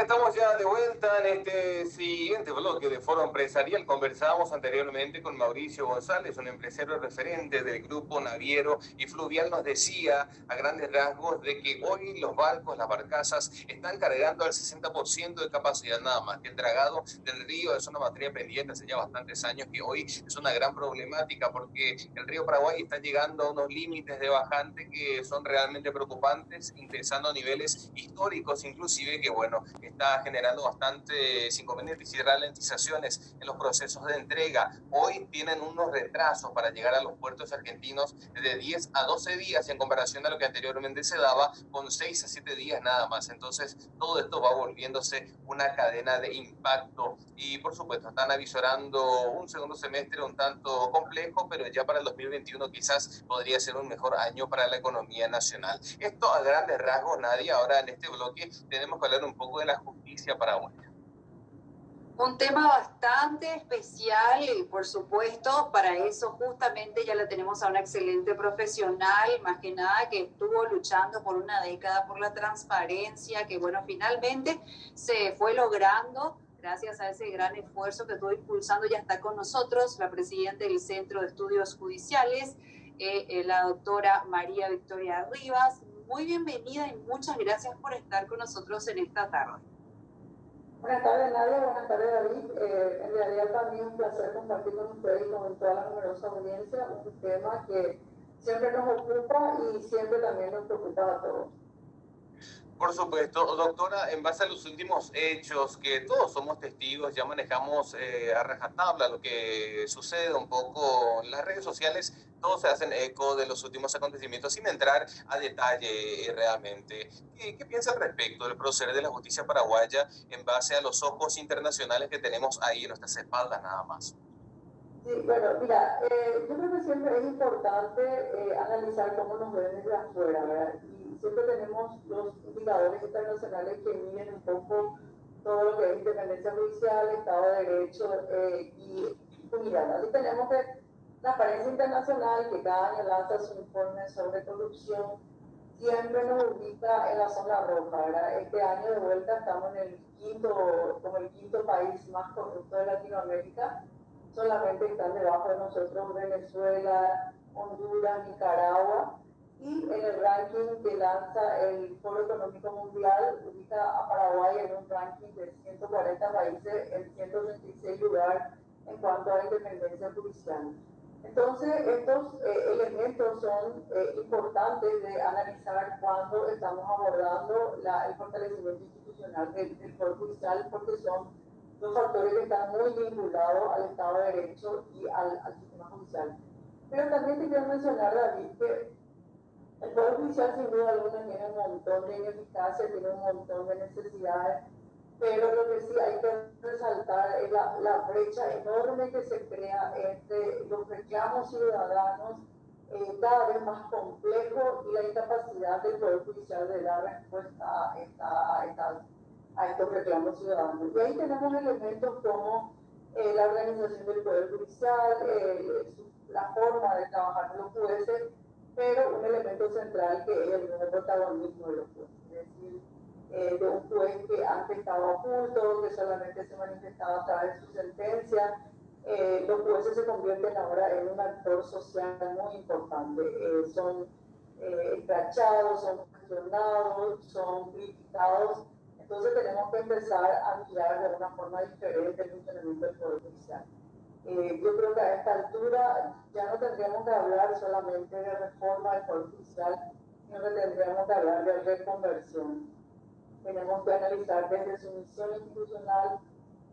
Estamos ya de vuelta en este siguiente bloque de Foro Empresarial. Conversábamos anteriormente con Mauricio González, un empresario referente del grupo naviero y fluvial. Nos decía a grandes rasgos de que hoy los barcos, las barcazas, están cargando al 60% de capacidad nada más. Que el dragado del río es una materia pendiente hace ya bastantes años, que hoy es una gran problemática porque el río Paraguay está llegando a unos límites de bajante que son realmente preocupantes, ingresando a niveles históricos, inclusive, que bueno, está generando bastantes inconvenientes y ralentizaciones en los procesos de entrega. Hoy tienen unos retrasos para llegar a los puertos argentinos de 10 a 12 días en comparación a lo que anteriormente se daba con 6 a 7 días nada más. Entonces, todo esto va volviéndose una cadena de impacto y, por supuesto, están avisorando un segundo semestre un tanto complejo, pero ya para el 2021 quizás podría ser un mejor año para la economía nacional. Esto a grandes rasgos, Nadia. Ahora en este bloque tenemos que hablar un poco de la justicia paraguaya. Un tema bastante especial y, por supuesto, para eso justamente ya la tenemos a una excelente profesional, más que nada que estuvo luchando por una década por la transparencia, que bueno, finalmente se fue logrando gracias a ese gran esfuerzo que estuvo impulsando. Ya está con nosotros la presidenta del Centro de Estudios Judiciales, la doctora María Victoria Rivas. Muy bienvenida y muchas gracias por estar con nosotros en esta tarde. Buenas tardes, Nadia. Buenas tardes, David. En realidad también un placer compartir con ustedes y con toda la numerosa audiencia un tema que siempre nos ocupa y siempre también nos preocupa a todos. Por supuesto, doctora, en base a los últimos hechos, que todos somos testigos, ya manejamos a rajatabla lo que sucede un poco en las redes sociales, todos se hacen eco de los últimos acontecimientos sin entrar a detalle realmente. ¿Qué piensa al respecto del proceder de la justicia paraguaya en base a los ojos internacionales que tenemos ahí en nuestras espaldas nada más? Sí, bueno, mira, yo creo que siempre es importante analizar cómo nos ven desde afuera, ¿verdad? Y siempre tenemos los indicadores internacionales que miden un poco todo lo que es independencia judicial, Estado de Derecho y impunidad. Así tenemos que la Transparencia Internacional, que cada año lanza su informe sobre corrupción, siempre nos ubica en la zona roja, ¿verdad? Este año de vuelta estamos en como el quinto país más corrupto de Latinoamérica. Solamente están debajo de nosotros Venezuela, Honduras, Nicaragua, y en el ranking que lanza el Foro Económico Mundial ubica a Paraguay en un ranking de 140 países en 136 lugar en cuanto a independencia judicial. Entonces, estos elementos son importantes de analizar cuando estamos abordando el fortalecimiento institucional del Poder Judicial, porque son dos factores que están muy vinculados al Estado de Derecho y al sistema judicial. Pero también te quiero mencionar, David, que el Poder Judicial sin duda alguna tiene un montón de ineficacia, tiene un montón de necesidades, pero lo que sí hay que resaltar es la brecha enorme que se crea entre los reclamos ciudadanos, cada vez más complejo, y la incapacidad del Poder Judicial de dar respuesta a estos reclamos ciudadanos. Y ahí tenemos elementos como la organización del Poder Judicial, la forma de trabajar de los jueces, pero un elemento central que es el nuevo protagonismo de los jueces. Es decir, de un juez que antes estaba oculto, que solamente se manifestaba a través de su sentencia. Los jueces se convierten ahora en un actor social muy importante. Son escrachados, son cuestionados, son criticados. Entonces tenemos que empezar a mirar de una forma diferente el funcionamiento del Poder Judicial. Yo creo que a esta altura ya no tendríamos que hablar solamente de reforma del Poder Judicial, sino que tendríamos que hablar de reconversión. Tenemos que analizar desde su misión institucional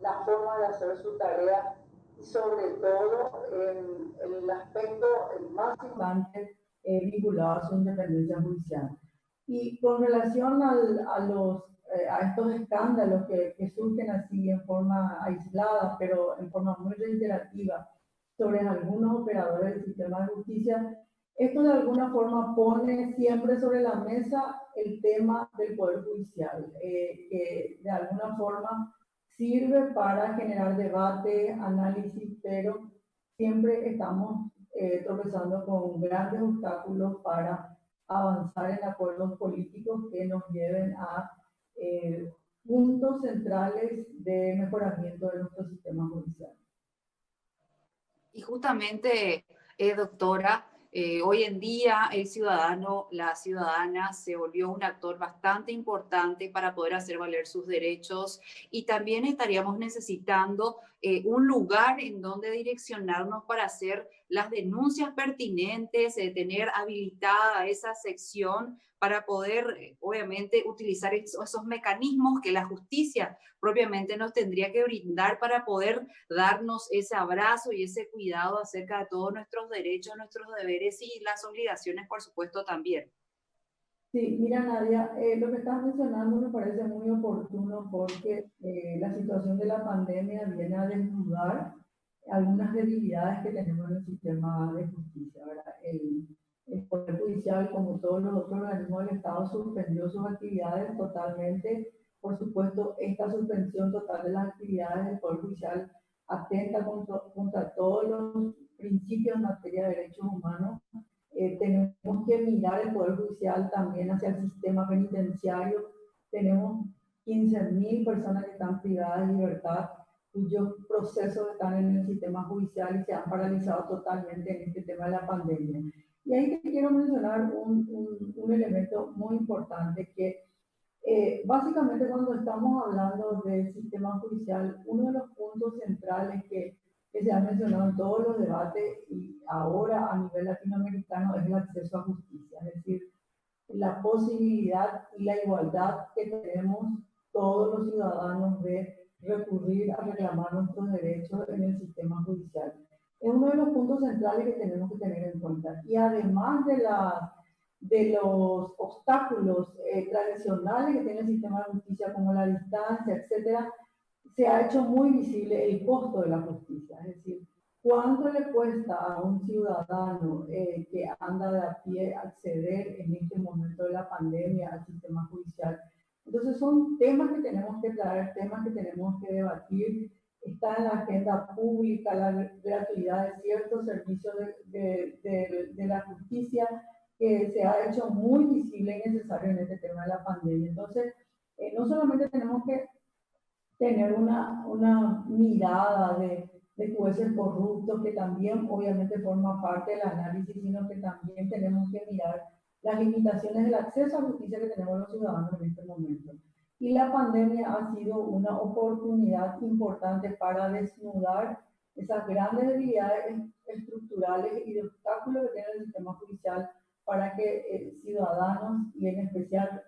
la forma de hacer su tarea y sobre todo el aspecto más importante vinculado a su independencia judicial. Y con relación a estos escándalos que surgen así en forma aislada, pero en forma muy reiterativa, sobre algunos operadores del sistema de justicia, esto de alguna forma pone siempre sobre la mesa el tema del Poder Judicial, que de alguna forma sirve para generar debate, análisis, pero siempre estamos tropezando con grandes obstáculos para avanzar en acuerdos políticos que nos lleven a puntos centrales de mejoramiento de nuestro sistema judicial. Y justamente, doctora, hoy en día el ciudadano, la ciudadana se volvió un actor bastante importante para poder hacer valer sus derechos y también estaríamos necesitando un lugar en donde direccionarnos para hacer las denuncias pertinentes, tener habilitada esa sección para poder, obviamente, utilizar esos mecanismos que la justicia propiamente nos tendría que brindar para poder darnos ese abrazo y ese cuidado acerca de todos nuestros derechos, nuestros deberes y las obligaciones, por supuesto, también. Sí, mira Nadia, lo que estás mencionando me parece muy oportuno porque la situación de la pandemia viene a desnudar algunas debilidades que tenemos en el sistema de justicia, ¿verdad? El Poder Judicial, como todos los otros organismos del Estado, suspendió sus actividades totalmente. Por supuesto, esta suspensión total de las actividades del Poder Judicial atenta contra todos los principios en materia de derechos humanos. Tenemos que mirar el Poder Judicial también hacia el sistema penitenciario. Tenemos 15.000 personas que están privadas de libertad, cuyos procesos están en el sistema judicial y se han paralizado totalmente en este tema de la pandemia. Y ahí te quiero mencionar un elemento muy importante que básicamente cuando estamos hablando del sistema judicial, uno de los puntos centrales que se ha mencionado en todos los debates y ahora a nivel latinoamericano es el acceso a justicia, es decir, la posibilidad y la igualdad que tenemos todos los ciudadanos de recurrir a reclamar nuestros derechos en el sistema judicial. Es uno de los puntos centrales que tenemos que tener en cuenta. Y además de los obstáculos tradicionales que tiene el sistema de justicia, como la distancia, etcétera, se ha hecho muy visible el costo de la justicia, es decir, cuánto le cuesta a un ciudadano que anda de a pie acceder en este momento de la pandemia al sistema judicial. Entonces son temas que tenemos que traer, temas que tenemos que debatir. Está en la agenda pública la gratuidad de ciertos servicios de la justicia que se ha hecho muy visible y necesario en este tema de la pandemia. Entonces, no solamente tenemos que tener una mirada de jueces corruptos, que también obviamente forma parte del análisis, sino que también tenemos que mirar las limitaciones del acceso a justicia que tenemos los ciudadanos en este momento. Y la pandemia ha sido una oportunidad importante para desnudar esas grandes debilidades estructurales y de obstáculos que tiene el sistema judicial para que ciudadanos y en especial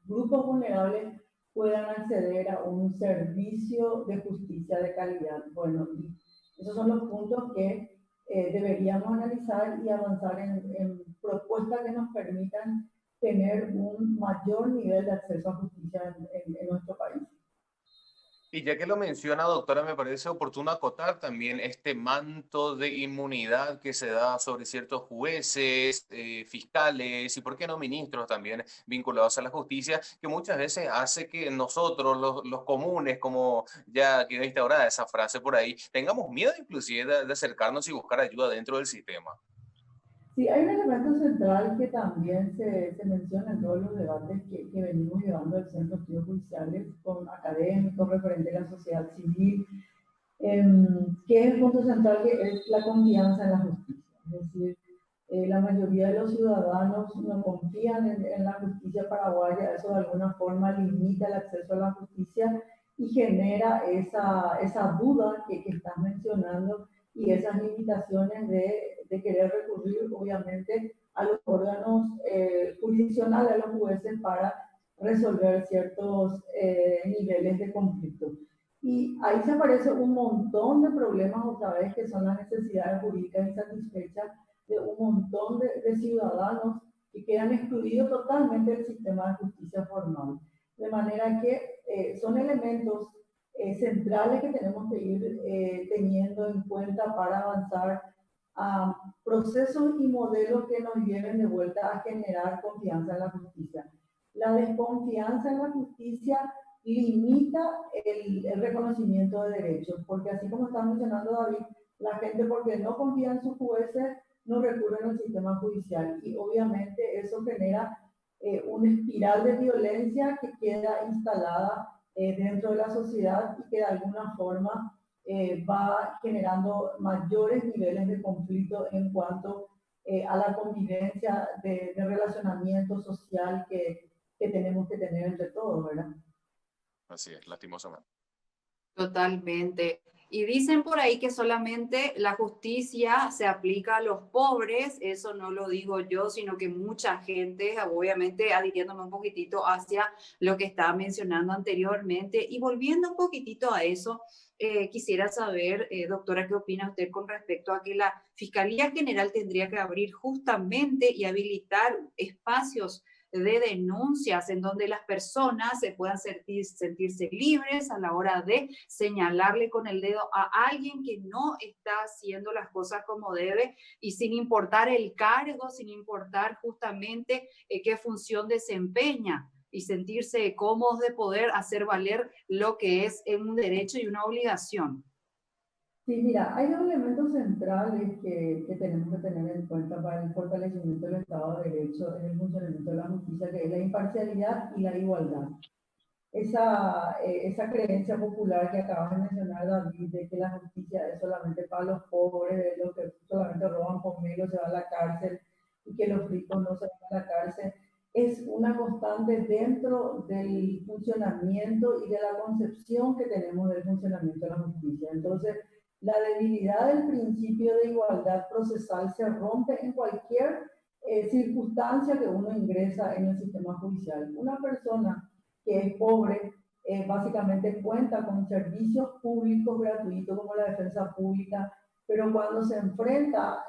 grupos vulnerables puedan acceder a un servicio de justicia de calidad. Bueno, y esos son los puntos que deberíamos analizar y avanzar en propuestas que nos permitan tener un mayor nivel de acceso a justicia en nuestro país. Y ya que lo menciona, doctora, me parece oportuno acotar también este manto de inmunidad que se da sobre ciertos jueces, fiscales y, por qué no, ministros también vinculados a la justicia, que muchas veces hace que nosotros, los comunes, como ya quedó instaurada esa frase por ahí, tengamos miedo inclusive de acercarnos y buscar ayuda dentro del sistema. Sí, hay un elemento central que también se menciona en todos los debates que venimos llevando del Centro de Estudios Judiciales con académicos, referentes de la sociedad civil, que es el punto central, que es la confianza en la justicia. Es decir, la mayoría de los ciudadanos no confían en la justicia paraguaya, eso de alguna forma limita el acceso a la justicia y genera esa duda que estás mencionando y esas limitaciones de querer recurrir, obviamente, a los órganos jurisdiccionales, a los jueces, para resolver ciertos niveles de conflicto. Y ahí se aparece un montón de problemas otra vez, que son las necesidades jurídicas insatisfechas de un montón de ciudadanos que quedan excluidos totalmente del sistema de justicia formal. De manera que son elementos centrales que tenemos que ir teniendo en cuenta para avanzar a procesos y modelos que nos lleven de vuelta a generar confianza en la justicia. La desconfianza en la justicia limita el reconocimiento de derechos, porque así como está mencionando David, la gente, porque no confía en sus jueces, no recurre al sistema judicial, y obviamente eso genera una espiral de violencia que queda instalada dentro de la sociedad y que de alguna forma va generando mayores niveles de conflicto en cuanto a la convivencia de relacionamiento social que tenemos que tener entre todos, ¿verdad? Así es, lastimosamente. Totalmente. Y dicen por ahí que solamente la justicia se aplica a los pobres. Eso no lo digo yo, sino que mucha gente, obviamente adhiriéndome un poquitito hacia lo que estaba mencionando anteriormente. Y volviendo un poquitito a eso, quisiera saber, doctora, ¿qué opina usted con respecto a que la Fiscalía General tendría que abrir justamente y habilitar espacios de denuncias en donde las personas se puedan sentirse libres a la hora de señalarle con el dedo a alguien que no está haciendo las cosas como debe y sin importar el cargo, sin importar justamente qué función desempeña y sentirse cómodos de poder hacer valer lo que es un derecho y una obligación? Sí, mira, hay dos elementos centrales que tenemos que tener en cuenta para el fortalecimiento del Estado de Derecho en el funcionamiento de la justicia, que es la imparcialidad y la igualdad. Esa creencia popular que acabas de mencionar, David, de que la justicia es solamente para los pobres, de los que solamente roban conmigo se van a la cárcel y que los ricos no se van a la cárcel, es una constante dentro del funcionamiento y de la concepción que tenemos del funcionamiento de la justicia. Entonces, la debilidad del principio de igualdad procesal se rompe en cualquier circunstancia que uno ingresa en el sistema judicial. Una persona que es pobre, básicamente cuenta con servicios públicos gratuitos como la defensa pública, pero cuando se enfrenta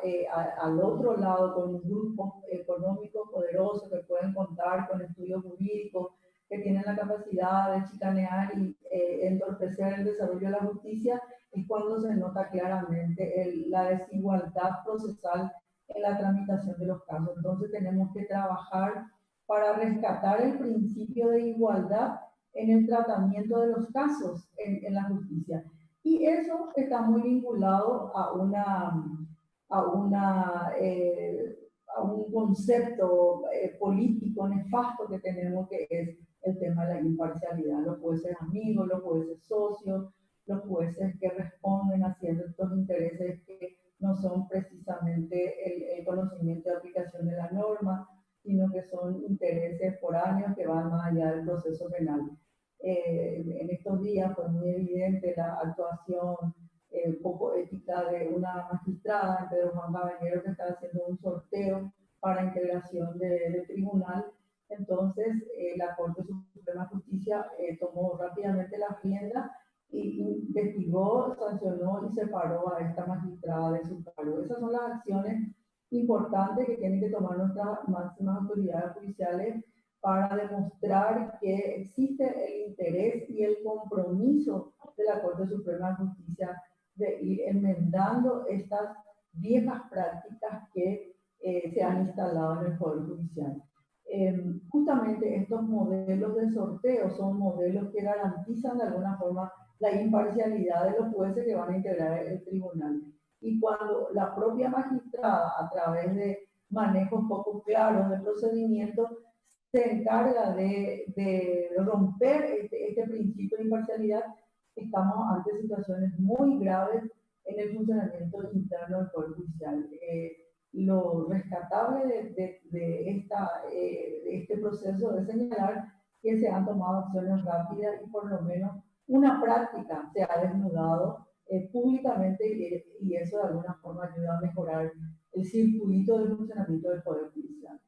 al otro lado con un grupo económico poderoso que pueden contar con estudios jurídicos, que tienen la capacidad de chicanear y entorpecer el desarrollo de la justicia, es cuando se nota claramente la desigualdad procesal en la tramitación de los casos. Entonces tenemos que trabajar para rescatar el principio de igualdad en el tratamiento de los casos en la justicia. Y eso está muy vinculado a un concepto político nefasto que tenemos, que es el tema de la imparcialidad. Los jueces amigos, los jueces socios, los jueces que responden a ciertos intereses que no son precisamente el conocimiento de aplicación de la norma, sino que son intereses foráneos que van más allá del proceso penal. En estos días fue muy evidente la actuación poco ética de una magistrada, Pedro Juan Caballero, que está haciendo un sorteo para integración de tribunal. Entonces, la Corte Suprema de Justicia tomó rápidamente la rienda y investigó, sancionó y separó a esta magistrada de su cargo. Esas son las acciones importantes que tienen que tomar nuestras máximas autoridades judiciales para demostrar que existe el interés y el compromiso de la Corte Suprema de Justicia de ir enmendando estas viejas prácticas que se han instalado en el Poder Judicial. Justamente estos modelos de sorteo son modelos que garantizan de alguna forma la imparcialidad de los jueces que van a integrar el tribunal. Y cuando la propia magistrada, a través de manejos poco claros de procedimientos, se encarga de romper este principio de imparcialidad, estamos ante situaciones muy graves en el funcionamiento interno del Poder Judicial. Lo rescatable de este proceso es señalar que se han tomado acciones rápidas y por lo menos una práctica se ha desnudado públicamente y eso de alguna forma ayuda a mejorar el circuito de funcionamiento del Poder Judicial.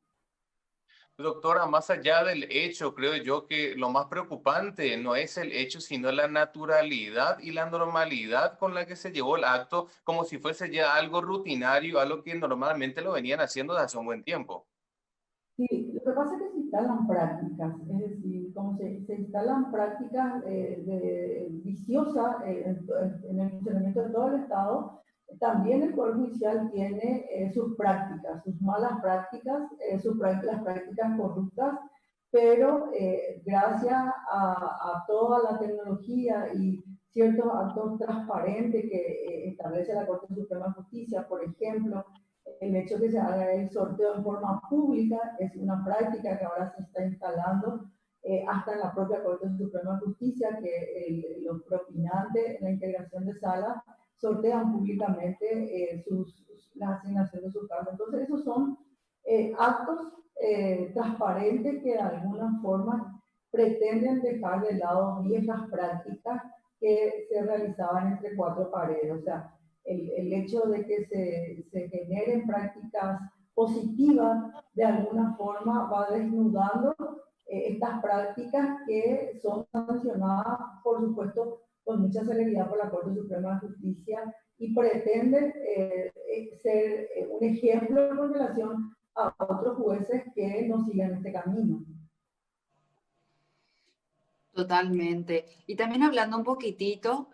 Doctora, más allá del hecho, creo yo que lo más preocupante no es el hecho, sino la naturalidad y la normalidad con la que se llevó el acto, como si fuese ya algo rutinario, algo que normalmente lo venían haciendo desde hace un buen tiempo. Sí, lo que pasa es que se instalan prácticas, es decir, como se instalan prácticas viciosas en el funcionamiento de todo el Estado, también el Poder Judicial tiene sus prácticas, sus malas prácticas, las prácticas corruptas, pero gracias a toda la tecnología y ciertos actos transparentes que establece la Corte Suprema de Justicia, por ejemplo, el hecho de que se haga el sorteo en forma pública es una práctica que ahora se está instalando hasta en la propia Corte Suprema de Justicia, que los propinantes en la integración de salas sortean públicamente la asignación de sus cargos. Entonces, esos son actos transparentes que de alguna forma pretenden dejar de lado viejas prácticas que se realizaban entre cuatro paredes. O sea, el hecho de que se generen prácticas positivas de alguna forma va desnudando estas prácticas que son sancionadas, por supuesto, con mucha celeridad por la Corte Suprema de Justicia y pretenden ser un ejemplo con relación a otros jueces que no sigan este camino. Totalmente. Y también hablando un poquitito,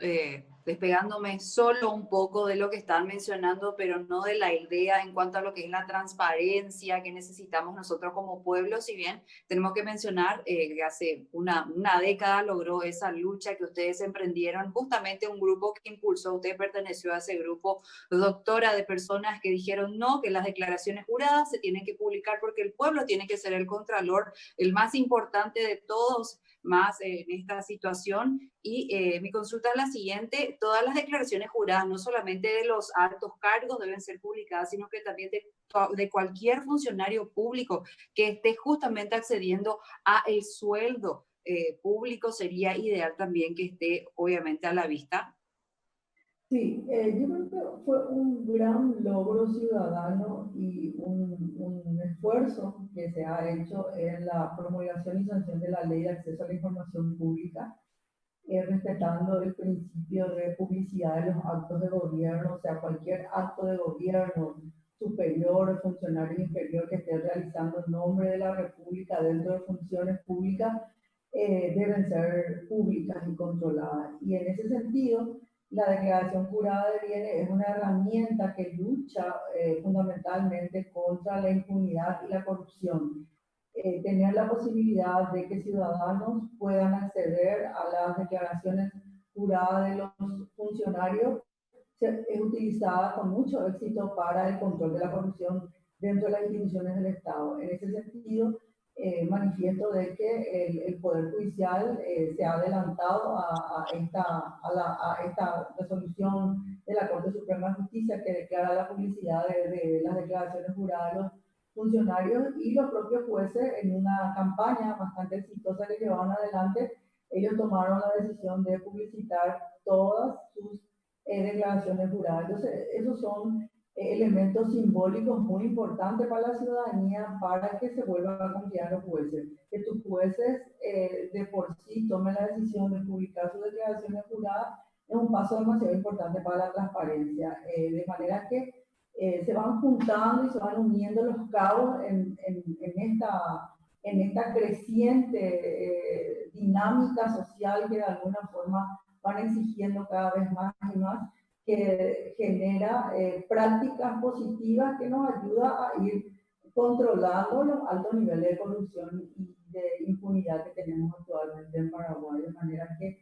despegándome solo un poco de lo que están mencionando, pero no de la idea en cuanto a lo que es la transparencia que necesitamos nosotros como pueblo, si bien tenemos que mencionar que hace una década logró esa lucha que ustedes emprendieron, justamente un grupo que impulsó, usted perteneció a ese grupo, doctora, de personas que dijeron no, que las declaraciones juradas se tienen que publicar porque el pueblo tiene que ser el contralor, el más importante de todos, más en esta situación. Y mi consulta es la siguiente: todas las declaraciones juradas, no solamente de los altos cargos, deben ser publicadas, sino que también de cualquier funcionario público que esté justamente accediendo a el sueldo público. Sería ideal también que esté obviamente a la vista. Sí, yo creo que fue un gran logro ciudadano y un esfuerzo que se ha hecho en la promulgación y sanción de la Ley de Acceso a la Información Pública, respetando el principio de publicidad de los actos de gobierno. O sea, cualquier acto de gobierno superior o funcionario inferior que esté realizando en nombre de la República dentro de funciones públicas deben ser públicas y controladas. Y en ese sentido, la declaración jurada de bienes es una herramienta que lucha fundamentalmente contra la impunidad y la corrupción. Tener la posibilidad de que ciudadanos puedan acceder a las declaraciones juradas de los funcionarios es utilizada con mucho éxito para el control de la corrupción dentro de las instituciones del Estado. En ese sentido, manifiesto de que el Poder Judicial se ha adelantado a esta resolución de la Corte Suprema de Justicia que declara la publicidad de las declaraciones juradas de los funcionarios, y los propios jueces, en una campaña bastante exitosa que llevaron adelante, ellos tomaron la decisión de publicitar todas sus declaraciones juradas. Entonces, esos son elementos simbólicos muy importantes para la ciudadanía, para que se vuelvan a confiar en los jueces. Que tus jueces de por sí tomen la decisión de publicar sus declaraciones juradas es un paso demasiado importante para la transparencia, de manera que se van juntando y se van uniendo los cabos en esta creciente dinámica social que de alguna forma van exigiendo cada vez más y más, que genera prácticas positivas que nos ayuda a ir controlando los altos niveles de corrupción y de impunidad que tenemos actualmente en Paraguay, de manera que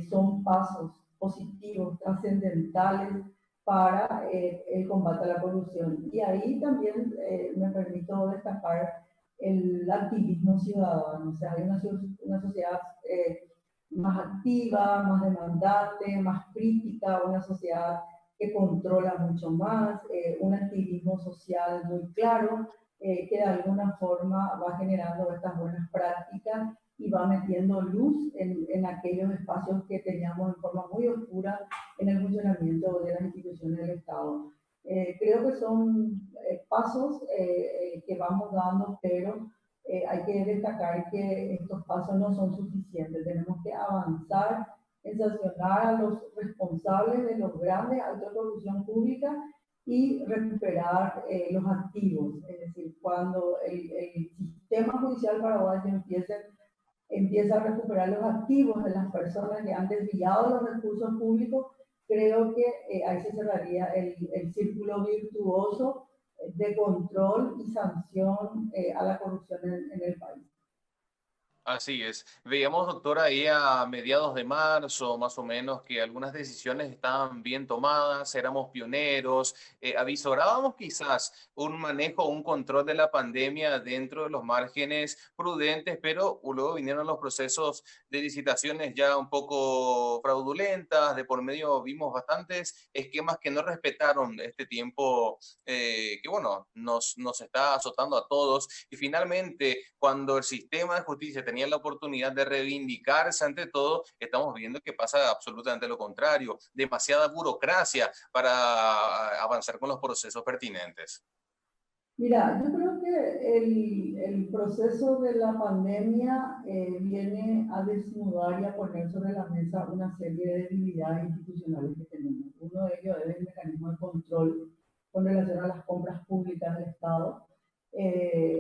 son pasos positivos, trascendentales para el combate a la corrupción. Y ahí también me permito destacar el activismo ciudadano. O sea, hay una sociedad más activa, más demandante, más crítica, una sociedad que controla mucho más, un activismo social muy claro, que de alguna forma va generando estas buenas prácticas y va metiendo luz en aquellos espacios que teníamos en forma muy oscura en el funcionamiento de las instituciones del Estado. Creo que son pasos que vamos dando, pero hay que destacar que estos pasos no son suficientes. Tenemos que avanzar en sancionar a los responsables de los grandes actos de corrupción pública y recuperar los activos. Es decir, cuando el sistema judicial paraguayo empieza a recuperar los activos de las personas que han desviado los recursos públicos, creo que ahí se cerraría el círculo virtuoso de control y sanción a la corrupción en el país. Así es. Veíamos, doctora, ahí a mediados de marzo, más o menos, que algunas decisiones estaban bien tomadas, éramos pioneros, avisorábamos quizás un manejo, un control de la pandemia dentro de los márgenes prudentes, pero luego vinieron los procesos de licitaciones ya un poco fraudulentas, de por medio vimos bastantes esquemas que no respetaron este tiempo que, bueno, nos está azotando a todos. Y finalmente, cuando el sistema de justicia tenía la oportunidad de reivindicarse ante todo, estamos viendo que pasa absolutamente lo contrario. Demasiada burocracia para avanzar con los procesos pertinentes. Mira, yo creo que el proceso de la pandemia viene a desnudar y a poner sobre la mesa una serie de debilidades institucionales que tenemos. Uno de ellos es el mecanismo de control con relación a las compras públicas del Estado.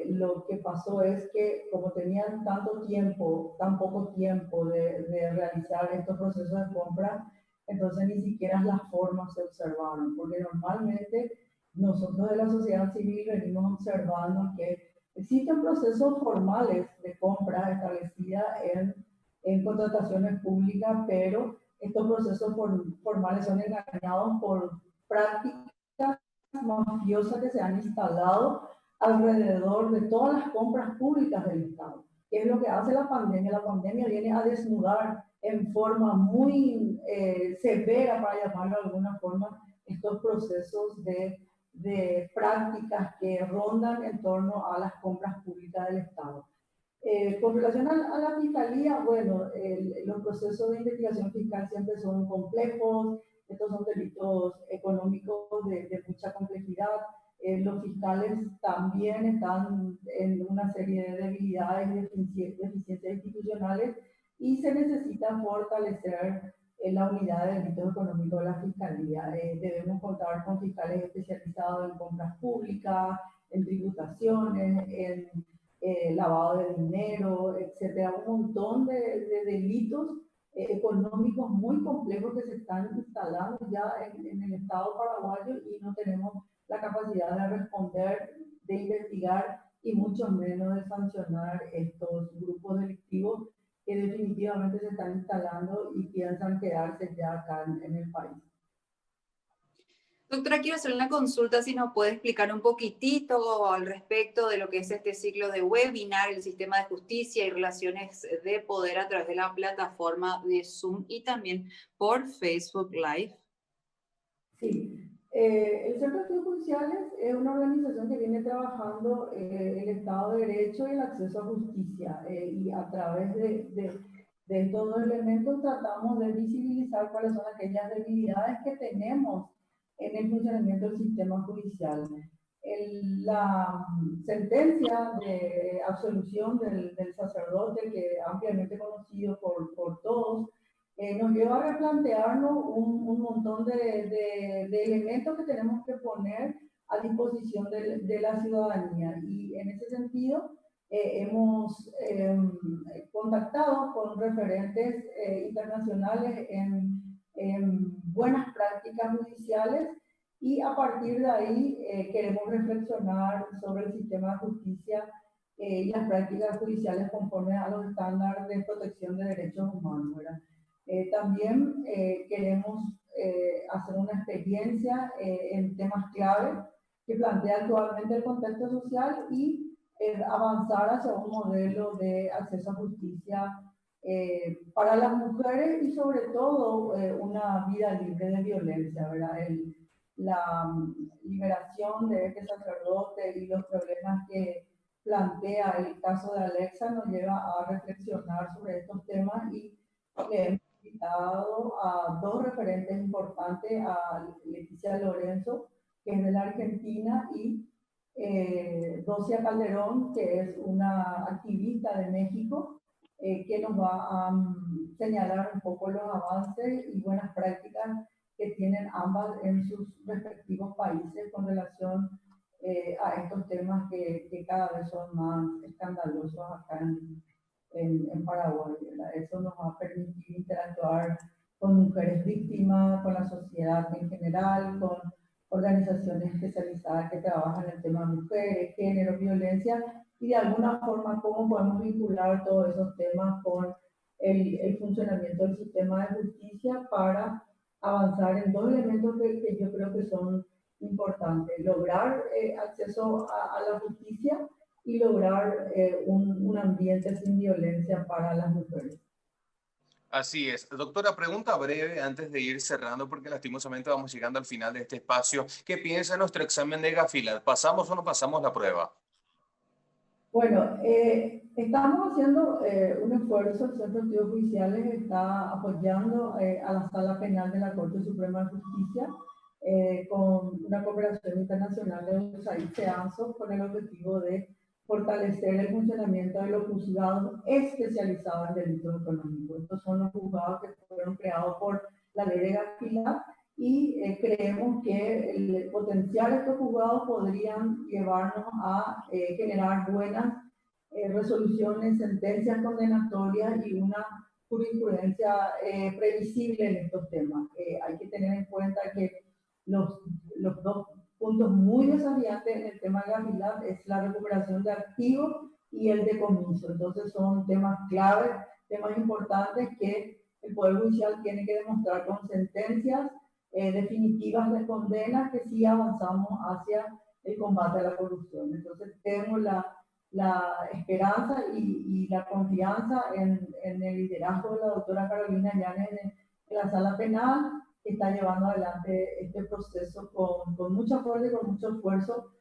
Lo que pasó es que como tenían tanto tiempo, tan poco tiempo de realizar estos procesos de compra, entonces ni siquiera las formas se observaron, porque normalmente nosotros de la sociedad civil venimos observando que existen procesos formales de compra establecida en contrataciones públicas, pero estos procesos formales son engañados por prácticas mafiosas que se han instalado alrededor de todas las compras públicas del Estado. ¿Qué es lo que hace la pandemia? La pandemia viene a desnudar en forma muy severa, para llamarlo de alguna forma, estos procesos de prácticas que rondan en torno a las compras públicas del Estado. Con relación a la fiscalía, bueno, los procesos de investigación fiscal siempre son complejos, estos son delitos económicos de mucha complejidad. Los fiscales también están en una serie de debilidades y deficiencias institucionales y se necesita fortalecer la unidad de delitos económicos de la Fiscalía. Debemos contar con fiscales especializados en compras públicas, en tributaciones, en lavado de dinero, etcétera, un montón de delitos económicos muy complejos que se están instalando ya en el Estado paraguayo y no tenemos la capacidad de responder, de investigar y mucho menos de sancionar estos grupos delictivos que definitivamente se están instalando y piensan quedarse ya acá en el país. Doctora, quiero hacer una consulta, si nos puede explicar un poquitito al respecto de lo que es este ciclo de webinar, el sistema de justicia y relaciones de poder a través de la plataforma de Zoom y también por Facebook Live. Sí, el Centro de Estudios Judiciales es una organización que viene trabajando el Estado de Derecho y el acceso a justicia y a través de estos dos elementos tratamos de visibilizar cuáles son aquellas debilidades que tenemos en el funcionamiento del sistema judicial. La sentencia de absolución del sacerdote, que ampliamente conocido por todos, nos lleva a replantearnos un montón de elementos que tenemos que poner a disposición de la ciudadanía. Y en ese sentido, hemos contactado con referentes internacionales en buenas prácticas judiciales y a partir de ahí queremos reflexionar sobre el sistema de justicia y las prácticas judiciales conforme a los estándares de protección de derechos humanos, ¿verdad? También queremos hacer una experiencia en temas clave que plantea actualmente el contexto social y avanzar hacia un modelo de acceso a justicia para las mujeres y sobre todo una vida libre de violencia, ¿verdad? La liberación de este sacerdote y los problemas que plantea el caso de Alexa nos lleva a reflexionar sobre estos temas y hemos invitado a dos referentes importantes, a Leticia Lorenzo, que es de la Argentina, y Docia Calderón, que es una activista de México, que nos va a señalar un poco los avances y buenas prácticas que tienen ambas en sus respectivos países con relación a estos temas que cada vez son más escandalosos acá en Paraguay, ¿verdad? Eso nos va a permitir interactuar con mujeres víctimas, con la sociedad en general, con organizaciones especializadas que trabajan en el tema de mujeres, género, violencia, y de alguna forma cómo podemos vincular todos esos temas con el funcionamiento del sistema de justicia para avanzar en dos elementos que yo creo que son importantes: lograr acceso a la justicia y lograr un ambiente sin violencia para las mujeres. Así es. Doctora, pregunta breve antes de ir cerrando, porque lastimosamente vamos llegando al final de este espacio. ¿Qué piensa nuestro examen de Gafilat? ¿Pasamos o no pasamos la prueba? Bueno, estamos haciendo un esfuerzo. El Centro de Estudios Judiciales está apoyando a la Sala Penal de la Corte Suprema de Justicia con una cooperación internacional de USAID CEANSO, con el objetivo de fortalecer el funcionamiento de los juzgados especializados en delitos económicos. Estos son los juzgados que fueron creados por la ley de Gafilat, y creemos que el potencial de estos juzgados podrían llevarnos a generar buenas resoluciones, sentencias condenatorias y una jurisprudencia previsible en estos temas. Hay que tener en cuenta que los dos puntos muy desafiantes en el tema de Gafilat es la recuperación de activos y el decomiso. Entonces son temas claves, temas importantes que el Poder Judicial tiene que demostrar con sentencias definitivas de condena que sí avanzamos hacia el combate a la corrupción. Entonces tenemos la esperanza y la confianza en el liderazgo de la doctora Carolina Llanes en la Sala Penal, que está llevando adelante este proceso con mucha fuerza y con mucho esfuerzo,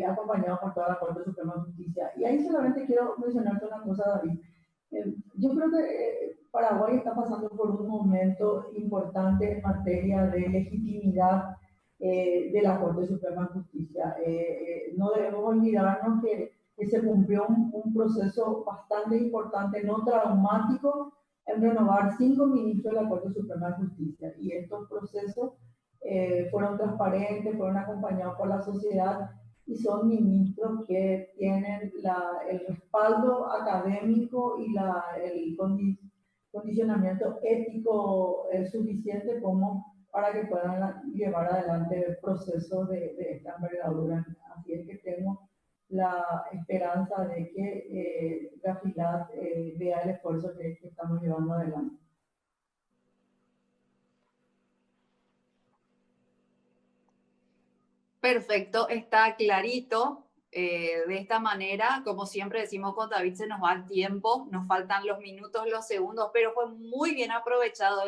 acompañado por toda la Corte Suprema de Justicia. Y ahí solamente quiero mencionarte una cosa, David. Yo creo que Paraguay está pasando por un momento importante en materia de legitimidad de la Corte Suprema de Justicia. No debemos olvidarnos que se cumplió un proceso bastante importante, no traumático, en renovar 5 ministros de la Corte Suprema de Justicia. Y estos procesos fueron transparentes, fueron acompañados por la sociedad, y son ministros que tienen el respaldo académico y el condicionamiento ético suficiente como para que puedan llevar adelante el proceso de esta envergadura. Así es que tengo la esperanza de que Gafilat vea el esfuerzo que estamos llevando adelante. Perfecto, está clarito. De esta manera, como siempre decimos con David, se nos va el tiempo, nos faltan los minutos, los segundos, pero fue muy bien aprovechado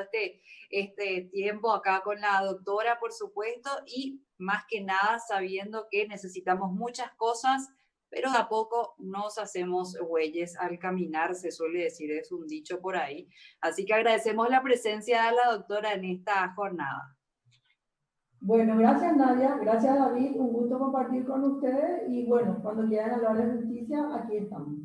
este tiempo acá con la doctora, por supuesto, y más que nada sabiendo que necesitamos muchas cosas, pero de a poco nos hacemos güeyes al caminar, se suele decir, es un dicho por ahí. Así que agradecemos la presencia de la doctora en esta jornada. Bueno, gracias Nadia, gracias David, un gusto compartir con ustedes, y bueno, cuando quieran hablar de justicia, aquí estamos.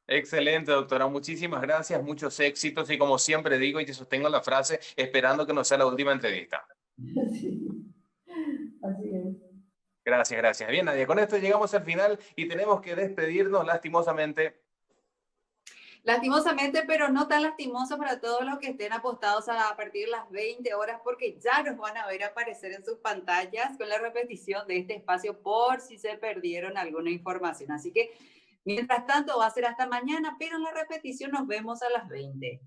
Excelente, doctora. Muchísimas gracias, muchos éxitos y como siempre digo y te sostengo la frase, esperando que no sea la última entrevista. Sí, así es. Gracias, gracias. Bien, Nadia, con esto llegamos al final y tenemos que despedirnos lastimosamente. Lastimosamente, pero no tan lastimoso para todos los que estén apostados a partir de las 20 horas, porque ya nos van a ver aparecer en sus pantallas con la repetición de este espacio por si se perdieron alguna información. Así que, mientras tanto, va a ser hasta mañana, pero en la repetición nos vemos a las 20.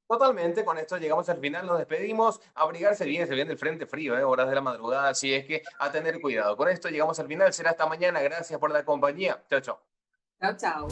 Totalmente, con esto llegamos al final, nos despedimos. Abrigarse bien, se viene el frente frío, horas de la madrugada, así es que a tener cuidado. Con esto llegamos al final, será hasta mañana. Gracias por la compañía. Chao, chao. Chao, chao.